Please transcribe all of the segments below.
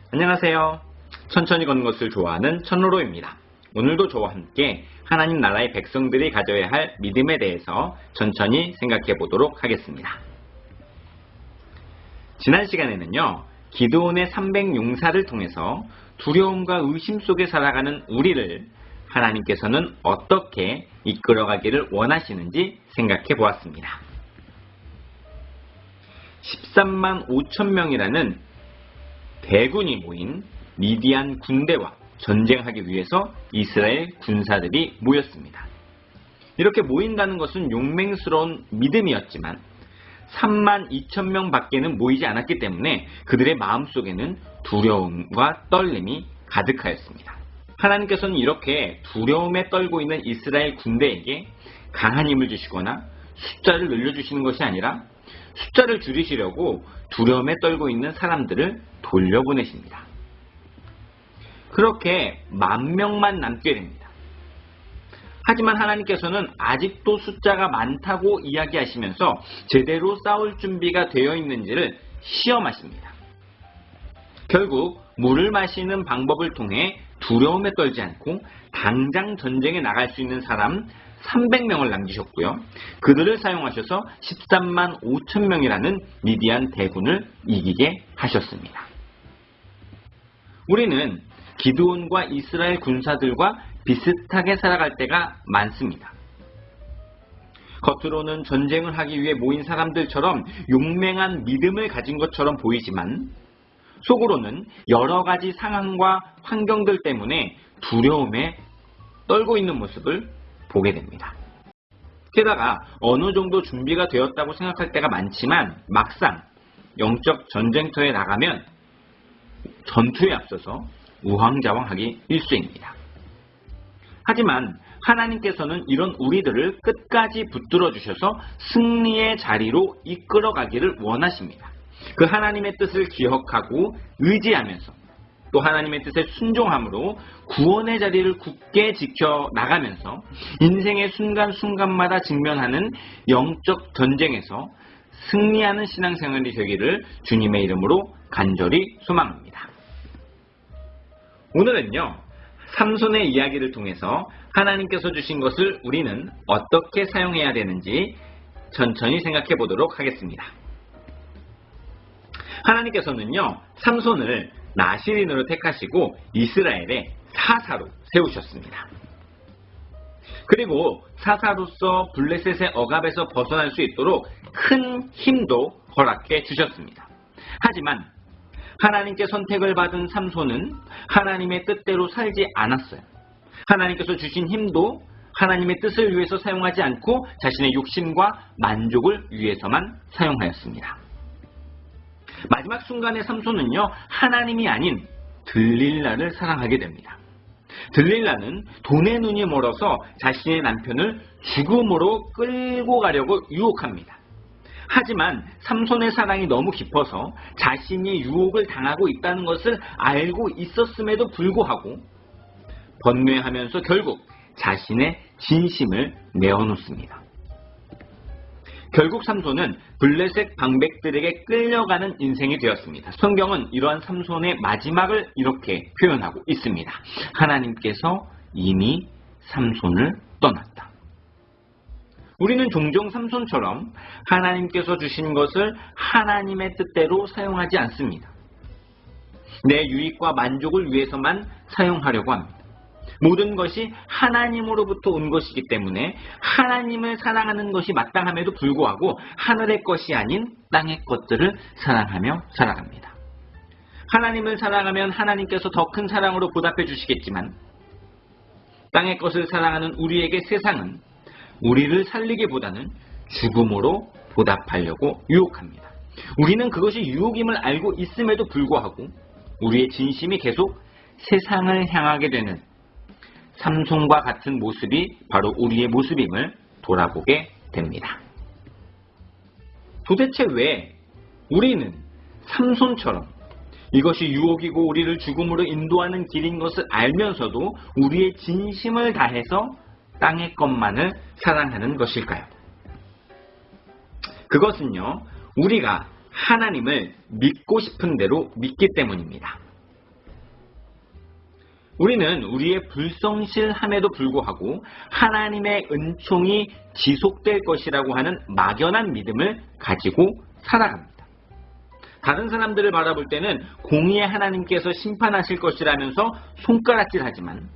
안녕하세요. 천천히 걷는 것을 좋아하는 천로로입니다. 오늘도 저와 함께 하나님 나라의 백성들이 가져야 할 믿음에 대해서 천천히 생각해 보도록 하겠습니다. 지난 시간에는요, 기드온의 300용사를 통해서 두려움과 의심 속에 살아가는 우리를 하나님께서는 어떻게 이끌어가기를 원하시는지 생각해 보았습니다. 13만 5천 명이라는 대군이 모인 미디안 군대와 전쟁하기 위해서 이스라엘 군사들이 모였습니다. 이렇게 모인다는 것은 용맹스러운 믿음이었지만 3만 2천 명 밖에는 모이지 않았기 때문에 그들의 마음속에는 두려움과 떨림이 가득하였습니다. 하나님께서는 이렇게 두려움에 떨고 있는 이스라엘 군대에게 강한 힘을 주시거나 숫자를 늘려주시는 것이 아니라 숫자를 줄이시려고 두려움에 떨고 있는 사람들을 돌려보내십니다. 그렇게 10,000명만 남게 됩니다. 하지만 하나님께서는 아직도 숫자가 많다고 이야기하시면서 제대로 싸울 준비가 되어 있는지를 시험하십니다. 결국 물을 마시는 방법을 통해 두려움에 떨지 않고 당장 전쟁에 나갈 수 있는 사람 300명을 남기셨고요. 그들을 사용하셔서 13만 5천 명이라는 미디안 대군을 이기게 하셨습니다. 우리는 기드온과 이스라엘 군사들과 비슷하게 살아갈 때가 많습니다. 겉으로는 전쟁을 하기 위해 모인 사람들처럼 용맹한 믿음을 가진 것처럼 보이지만 속으로는 여러 가지 상황과 환경들 때문에 두려움에 떨고 있는 모습을 보게 됩니다. 게다가 어느 정도 준비가 되었다고 생각할 때가 많지만 막상 영적 전쟁터에 나가면 전투에 앞서서 우왕좌왕하기 일쑤입니다. 하지만 하나님께서는 이런 우리들을 끝까지 붙들어 주셔서 승리의 자리로 이끌어가기를 원하십니다. 그 하나님의 뜻을 기억하고 의지하면서 또 하나님의 뜻에 순종함으로 구원의 자리를 굳게 지켜나가면서 인생의 순간순간마다 직면하는 영적 전쟁에서 승리하는 신앙생활이 되기를 주님의 이름으로 간절히 소망합니다. 오늘은요, 삼손의 이야기를 통해서 하나님께서 주신 것을 우리는 어떻게 사용해야 되는지 천천히 생각해 보도록 하겠습니다. 하나님께서는요, 삼손을 나시린으로 택하시고 이스라엘의 사사로 세우셨습니다. 그리고 사사로서 블레셋의 억압에서 벗어날 수 있도록 큰 힘도 허락해 주셨습니다. 하지만 하나님께 선택을 받은 삼손은 하나님의 뜻대로 살지 않았어요. 하나님께서 주신 힘도 하나님의 뜻을 위해서 사용하지 않고 자신의 욕심과 만족을 위해서만 사용하였습니다. 마지막 순간에 삼손은요, 하나님이 아닌 들릴라를 사랑하게 됩니다. 들릴라는 돈의 눈이 멀어서 자신의 남편을 죽음으로 끌고 가려고 유혹합니다. 하지만 삼손의 사랑이 너무 깊어서 자신이 유혹을 당하고 있다는 것을 알고 있었음에도 불구하고 번뇌하면서 결국 자신의 진심을 내어놓습니다. 결국 삼손은 블레셋 방백들에게 끌려가는 인생이 되었습니다. 성경은 이러한 삼손의 마지막을 이렇게 표현하고 있습니다. 하나님께서 이미 삼손을 떠났다. 우리는 종종 삼손처럼 하나님께서 주신 것을 하나님의 뜻대로 사용하지 않습니다. 내 유익과 만족을 위해서만 사용하려고 합니다. 모든 것이 하나님으로부터 온 것이기 때문에 하나님을 사랑하는 것이 마땅함에도 불구하고 하늘의 것이 아닌 땅의 것들을 사랑하며 살아갑니다. 하나님을 사랑하면 하나님께서 더 큰 사랑으로 보답해 주시겠지만 땅의 것을 사랑하는 우리에게 세상은 우리를 살리기보다는 죽음으로 보답하려고 유혹합니다. 우리는 그것이 유혹임을 알고 있음에도 불구하고 우리의 진심이 계속 세상을 향하게 되는 삼손과 같은 모습이 바로 우리의 모습임을 돌아보게 됩니다. 도대체 왜 우리는 삼손처럼 이것이 유혹이고 우리를 죽음으로 인도하는 길인 것을 알면서도 우리의 진심을 다해서 땅의 것만을 사랑하는 것일까요? 그것은요, 우리가 하나님을 믿고 싶은 대로 믿기 때문입니다. 우리는 우리의 불성실함에도 불구하고 하나님의 은총이 지속될 것이라고 하는 막연한 믿음을 가지고 살아갑니다. 다른 사람들을 바라볼 때는 공의의 하나님께서 심판하실 것이라면서 손가락질하지만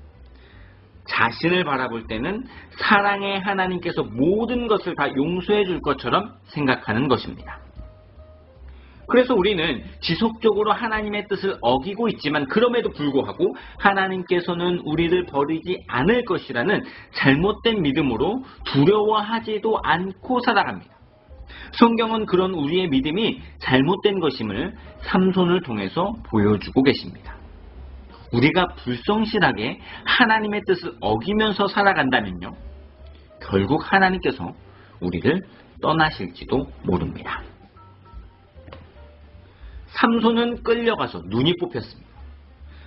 자신을 바라볼 때는 사랑의 하나님께서 모든 것을 다 용서해 줄 것처럼 생각하는 것입니다. 그래서 우리는 지속적으로 하나님의 뜻을 어기고 있지만 그럼에도 불구하고 하나님께서는 우리를 버리지 않을 것이라는 잘못된 믿음으로 두려워하지도 않고 살아갑니다. 성경은 그런 우리의 믿음이 잘못된 것임을 삼손을 통해서 보여주고 계십니다. 우리가 불성실하게 하나님의 뜻을 어기면서 살아간다면요, 결국 하나님께서 우리를 떠나실지도 모릅니다. 삼손은 끌려가서 눈이 뽑혔습니다.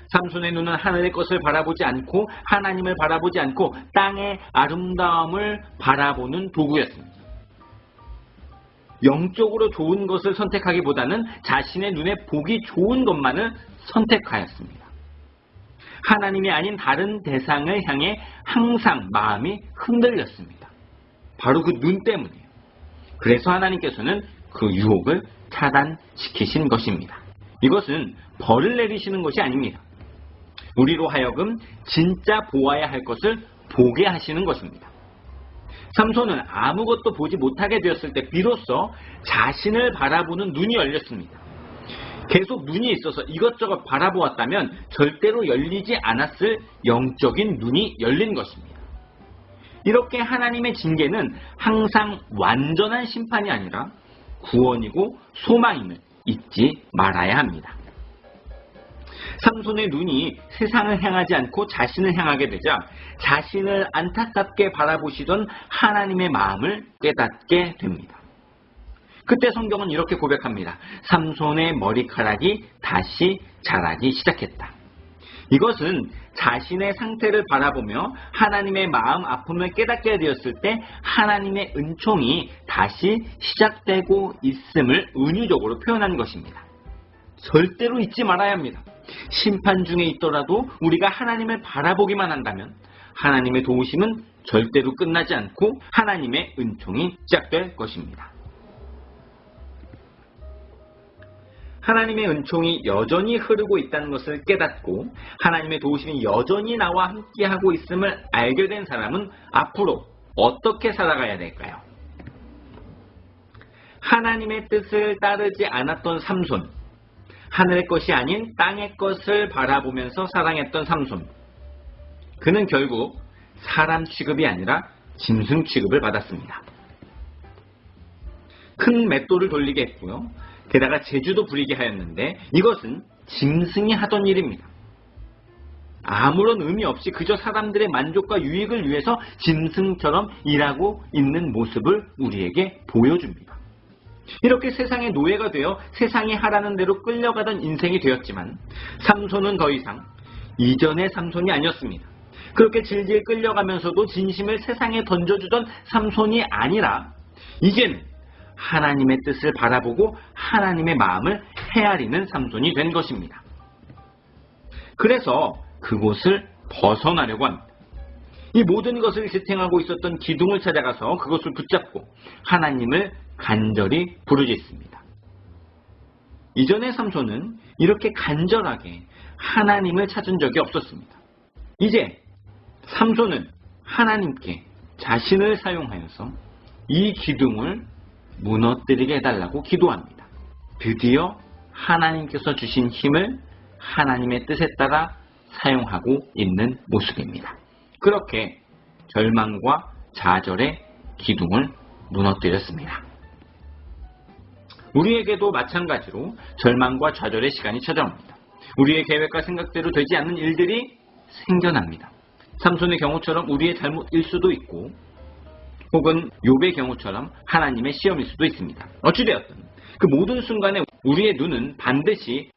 삼손의 눈은 하늘의 것을 바라보지 않고 하나님을 바라보지 않고 땅의 아름다움을 바라보는 도구였습니다. 영적으로 좋은 것을 선택하기보다는 자신의 눈에 보기 좋은 것만을 선택하였습니다. 하나님이 아닌 다른 대상을 향해 항상 마음이 흔들렸습니다. 바로 그 눈 때문이에요. 그래서 하나님께서는 그 유혹을 차단시키신 것입니다. 이것은 벌을 내리시는 것이 아닙니다. 우리로 하여금 진짜 보아야 할 것을 보게 하시는 것입니다. 삼손은 아무것도 보지 못하게 되었을 때 비로소 자신을 바라보는 눈이 열렸습니다. 계속 눈이 있어서 이것저것 바라보았다면 절대로 열리지 않았을 영적인 눈이 열린 것입니다. 이렇게 하나님의 징계는 항상 완전한 심판이 아니라 구원이고 소망임을 잊지 말아야 합니다. 삼손의 눈이 세상을 향하지 않고 자신을 향하게 되자 자신을 안타깝게 바라보시던 하나님의 마음을 깨닫게 됩니다. 그때 성경은 이렇게 고백합니다. 삼손의 머리카락이 다시 자라기 시작했다. 이것은 자신의 상태를 바라보며 하나님의 마음 아픔을 깨닫게 되었을 때 하나님의 은총이 다시 시작되고 있음을 은유적으로 표현한 것입니다. 절대로 잊지 말아야 합니다. 심판 중에 있더라도 우리가 하나님을 바라보기만 한다면 하나님의 도우심은 절대로 끝나지 않고 하나님의 은총이 시작될 것입니다. 하나님의 은총이 여전히 흐르고 있다는 것을 깨닫고 하나님의 도우심이 여전히 나와 함께하고 있음을 알게 된 사람은 앞으로 어떻게 살아가야 될까요? 하나님의 뜻을 따르지 않았던 삼손, 하늘의 것이 아닌 땅의 것을 바라보면서 사랑했던 삼손, 그는 결국 사람 취급이 아니라 짐승 취급을 받았습니다. 큰 맷돌을 돌리게 했고요. 게다가 재주도 부리게 하였는데 이것은 짐승이 하던 일입니다. 아무런 의미 없이 그저 사람들의 만족과 유익을 위해서 짐승처럼 일하고 있는 모습을 우리에게 보여줍니다. 이렇게 세상의 노예가 되어 세상이 하라는 대로 끌려가던 인생이 되었지만 삼손은 더 이상 이전의 삼손이 아니었습니다. 그렇게 질질 끌려가면서도 진심을 세상에 던져주던 삼손이 아니라 이제는 하나님의 뜻을 바라보고 하나님의 마음을 헤아리는 삼손이 된 것입니다. 그래서 그곳을 벗어나려고 합니다. 이 모든 것을 지탱하고 있었던 기둥을 찾아가서 그것을 붙잡고 하나님을 간절히 부르짖습니다. 이전의 삼손은 이렇게 간절하게 하나님을 찾은 적이 없었습니다. 이제 삼손은 하나님께 자신을 사용하여서 이 기둥을 무너뜨리게 해달라고 기도합니다. 드디어 하나님께서 주신 힘을 하나님의 뜻에 따라 사용하고 있는 모습입니다. 그렇게 절망과 좌절의 기둥을 무너뜨렸습니다. 우리에게도 마찬가지로 절망과 좌절의 시간이 찾아옵니다. 우리의 계획과 생각대로 되지 않는 일들이 생겨납니다. 삼손의 경우처럼 우리의 잘못일 수도 있고 혹은 욥의 경우처럼 하나님의 시험일 수도 있습니다. 어찌되었든 그 모든 순간에 우리의 눈은 반드시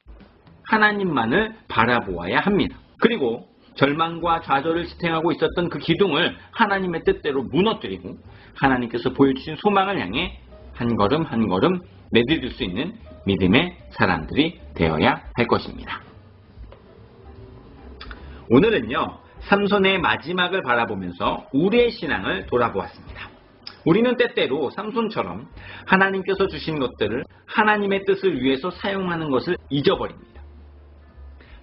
하나님만을 바라보아야 합니다. 그리고 절망과 좌절을 지탱하고 있었던 그 기둥을 하나님의 뜻대로 무너뜨리고 하나님께서 보여주신 소망을 향해 한 걸음 한 걸음 내디딜 수 있는 믿음의 사람들이 되어야 할 것입니다. 오늘은요, 삼손의 마지막을 바라보면서 우리의 신앙을 돌아보았습니다. 우리는 때때로 삼손처럼 하나님께서 주신 것들을 하나님의 뜻을 위해서 사용하는 것을 잊어버립니다.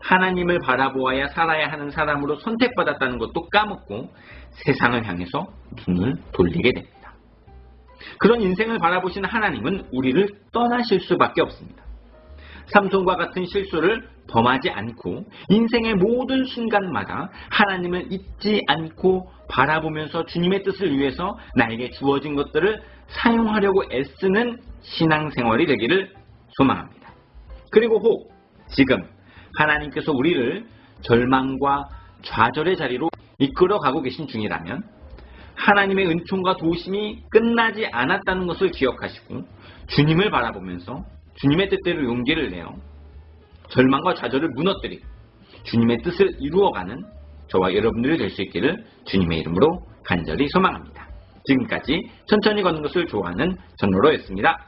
하나님을 바라보아야 살아야 하는 사람으로 선택받았다는 것도 까먹고 세상을 향해서 눈을 돌리게 됩니다. 그런 인생을 바라보신 하나님은 우리를 떠나실 수밖에 없습니다. 삼손과 같은 실수를 범하지 않고 인생의 모든 순간마다 하나님을 잊지 않고 바라보면서 주님의 뜻을 위해서 나에게 주어진 것들을 사용하려고 애쓰는 신앙생활이 되기를 소망합니다. 그리고 혹 지금 하나님께서 우리를 절망과 좌절의 자리로 이끌어가고 계신 중이라면 하나님의 은총과 도우심이 끝나지 않았다는 것을 기억하시고 주님을 바라보면서 주님의 뜻대로 용기를 내어 절망과 좌절을 무너뜨리고 주님의 뜻을 이루어가는 저와 여러분들이 될 수 있기를 주님의 이름으로 간절히 소망합니다. 지금까지 천천히 걷는 것을 좋아하는 전로로였습니다.